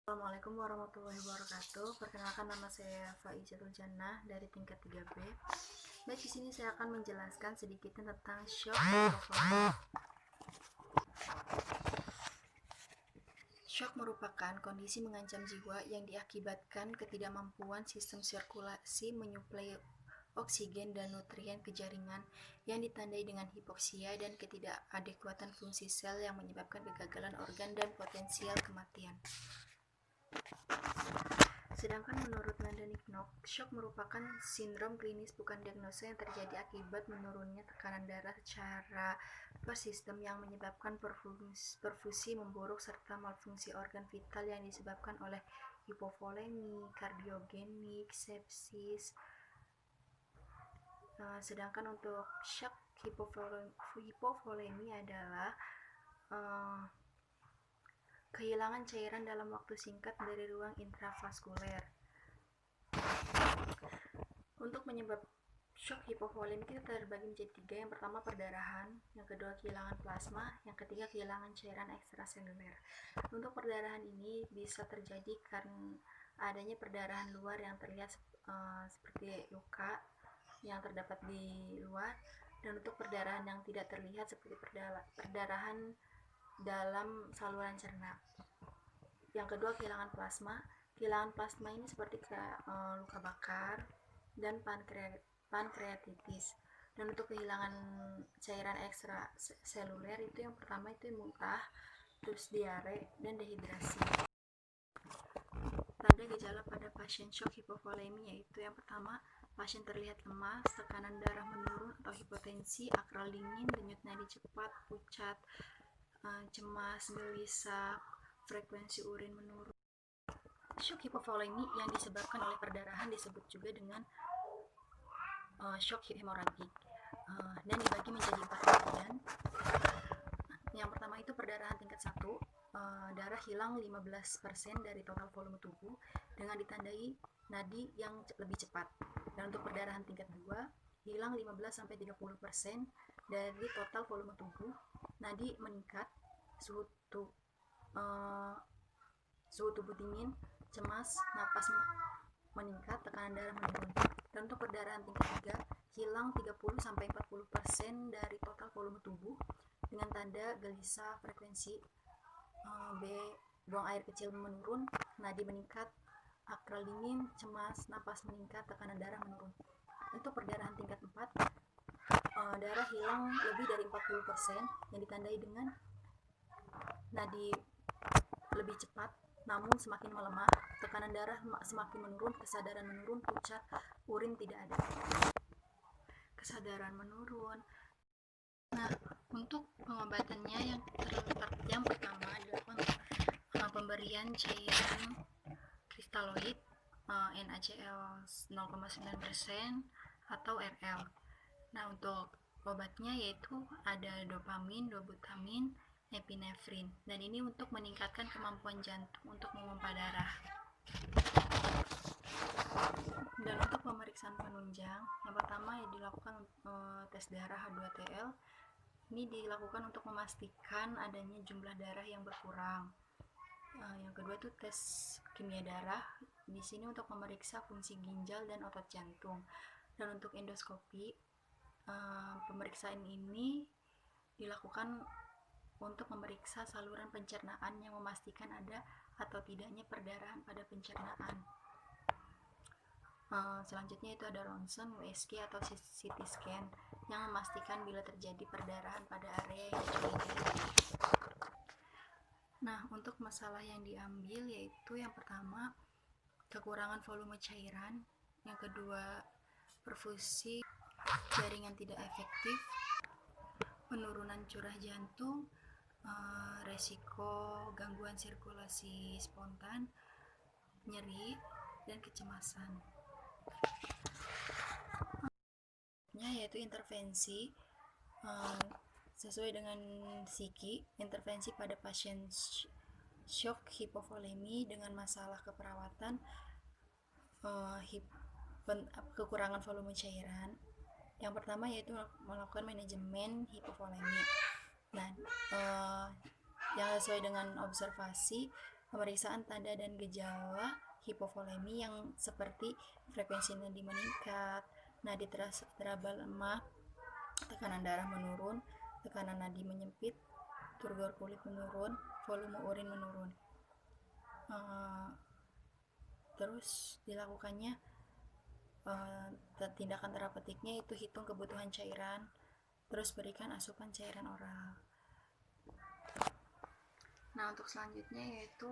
Assalamualaikum warahmatullahi wabarakatuh. Perkenalkan, nama saya Faizatul Jannah dari tingkat 3B. Baik, di sini saya akan menjelaskan sedikit tentang shock hypofrolia. Shock merupakan kondisi mengancam jiwa yang diakibatkan ketidakmampuan sistem sirkulasi menyuplai oksigen dan nutrien ke jaringan, yang ditandai dengan hipoksia dan ketidakadekuatan fungsi sel yang menyebabkan kegagalan organ dan potensial kematian. Sedangkan menurut Landenick-Knock, shock merupakan sindrom klinis bukan diagnosa yang terjadi akibat menurunnya tekanan darah secara persistem yang menyebabkan perfusi memburuk serta malfungsi organ vital yang disebabkan oleh hipovolemi, kardiogenik, sepsis. Sedangkan untuk shock hipovolemi adalah kehilangan cairan dalam waktu singkat dari ruang intravaskuler. Untuk menyebab shock hipovolemik itu terbagi menjadi 3. Yang pertama perdarahan, yang kedua kehilangan plasma, yang ketiga kehilangan cairan ekstraseluler. Untuk perdarahan ini bisa terjadi karena adanya perdarahan luar yang terlihat seperti luka yang terdapat di luar, dan untuk perdarahan yang tidak terlihat seperti perdarahan dalam saluran cerna. Yang kedua kehilangan plasma. Kehilangan plasma ini seperti luka bakar dan pankreatitis. Dan untuk kehilangan cairan ekstraseluler itu yang pertama itu muntah, terus diare dan dehidrasi. Tanda gejala pada pasien shock hipovolemi yaitu yang pertama, pasien terlihat lemas, tekanan darah menurun atau hipotensi, akral dingin, denyut nadi cepat, pucat, cemas, gelisah, frekuensi urin menurun. Shock hipovolemi yang disebabkan oleh perdarahan disebut juga dengan shock hemoragik, dan dibagi menjadi 4 bagian. Yang pertama itu perdarahan tingkat 1, darah hilang 15% dari total volume tubuh dengan ditandai nadi yang lebih cepat. Dan untuk perdarahan tingkat 2, hilang 15-30% dari total volume tubuh, nadi meningkat, suhu tubuh dingin, cemas, napas meningkat, tekanan darah menurun. Dan untuk perdarahan tingkat 3, hilang 30-40% dari total volume tubuh dengan tanda gelisah, frekuensi buang air kecil menurun, nadi meningkat, akral dingin, cemas, napas meningkat, tekanan darah menurun. Untuk perdarahan tingkat 4, darah hilang lebih dari 40% yang ditandai dengan nadi lebih cepat namun semakin melemah, tekanan darah semakin menurun, kesadaran menurun, pucat, urin tidak ada. Kesadaran menurun. Nah, untuk pengobatannya yang pertama dilakukan pemberian cairan kristaloid NaCl 0,9% atau RL. Nah, untuk obatnya yaitu ada dopamin, dobutamin, epinefrin, dan ini untuk meningkatkan kemampuan jantung untuk memompa darah. Dan untuk pemeriksaan penunjang, yang pertama dilakukan tes darah H2TL. Ini dilakukan untuk memastikan adanya jumlah darah yang berkurang. Yang kedua itu tes kimia darah. Di sini untuk memeriksa fungsi ginjal dan otot jantung. Dan untuk endoskopi, pemeriksaan ini dilakukan untuk memeriksa saluran pencernaan yang memastikan ada atau tidaknya perdarahan pada pencernaan. Selanjutnya itu ada ronsen, USG atau CT scan yang memastikan bila terjadi perdarahan pada area yang dicurigai. Nah, untuk masalah yang diambil yaitu yang pertama kekurangan volume cairan, yang kedua perfusi jaringan tidak efektif, penurunan curah jantung, resiko gangguan sirkulasi spontan, nyeri, dan kecemasan. Yaitu intervensi sesuai dengan SIKI, intervensi pada pasien shock hipovolemi dengan masalah keperawatan, kekurangan volume cairan. Yang pertama yaitu melakukan manajemen hipovolemi. Nah, yang sesuai dengan observasi pemeriksaan tanda dan gejala hipovolemi yang seperti frekuensi nadi meningkat, nadi teraba lemah, tekanan darah menurun, tekanan nadi menyempit, turgor kulit menurun, volume urin menurun. Terus dilakukannya tindakan terapeutiknya itu hitung kebutuhan cairan, terus berikan asupan cairan oral. Nah, untuk selanjutnya yaitu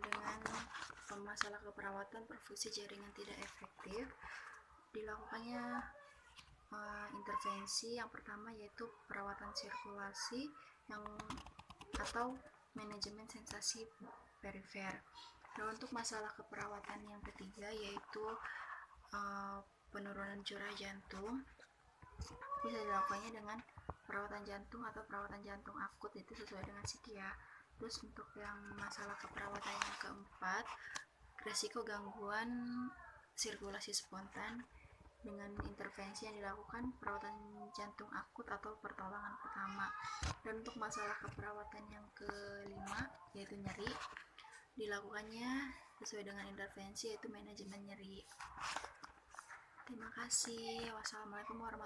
dengan masalah keperawatan perfusi jaringan tidak efektif, dilakukannya intervensi yang pertama yaitu perawatan sirkulasi atau manajemen sensasi perifer. Nah, untuk masalah keperawatan yang ketiga yaitu penurunan curah jantung, bisa dilakukannya dengan perawatan jantung atau perawatan jantung akut, itu sesuai dengan SIKI ya. Terus untuk yang masalah keperawatan yang keempat, resiko gangguan sirkulasi spontan dengan intervensi yang dilakukan perawatan jantung akut atau pertolongan pertama. Dan untuk masalah keperawatan yang kelima yaitu nyeri, dilakukannya sesuai dengan intervensi yaitu manajemen nyeri. Terima kasih. Wassalamualaikum warahmatullahi wabarakatuh.